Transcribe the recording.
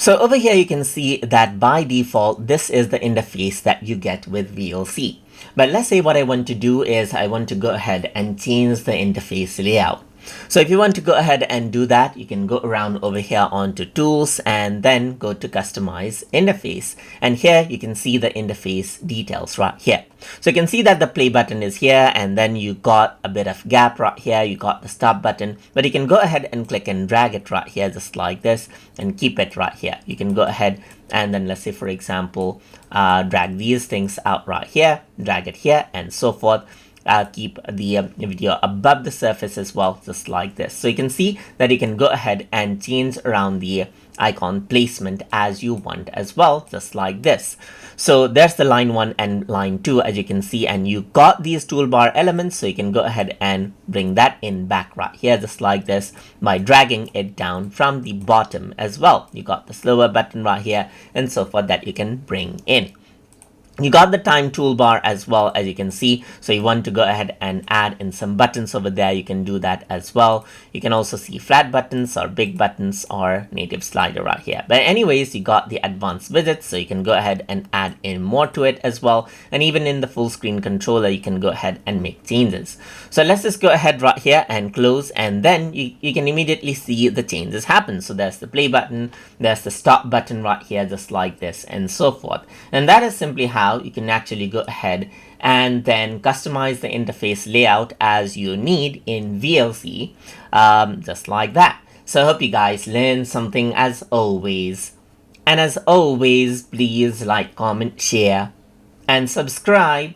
So over here, you can see that by default, this is the interface that you get with VLC. But let's say what I want to do is I want to go ahead and change the interface layout. So if you want to go ahead and do that, you can go around over here onto tools and then go to customize interface. And here you can see the interface details right here. So you can see that the play button is here, and then you got a bit of gap right here. You got the stop button, but you can go ahead and click and drag it right here just like this and keep it right here. You can go ahead and then let's say, for example, drag these things out right here, drag it here and so forth. Keep the video above the surface as well, just like this. So you can see that you can go ahead and change around the icon placement as you want as well, just like this. So there's the line 1 and line 2, as you can see, and you got these toolbar elements, so you can go ahead and bring that in back right here, just like this, by dragging it down from the bottom as well. You got the slower button right here and so forth that you can bring in. You got the time toolbar as well, as you can see. So you want to go ahead and add in some buttons over there, you can do that as well. You can also see flat buttons or big buttons or native slider right here. But anyways, you got the advanced widgets, so you can go ahead and add in more to it as well. And even in the full screen controller, you can go ahead and make changes. So let's just go ahead right here and close, and then you can immediately see the changes happen. So there's the play button, there's the stop button right here, just like this and so forth. And that is simply how you can actually go ahead and then customize the interface layout as you need in VLC, just like that. So I hope you guys learned something as always. And as always, please like, comment, share, and subscribe.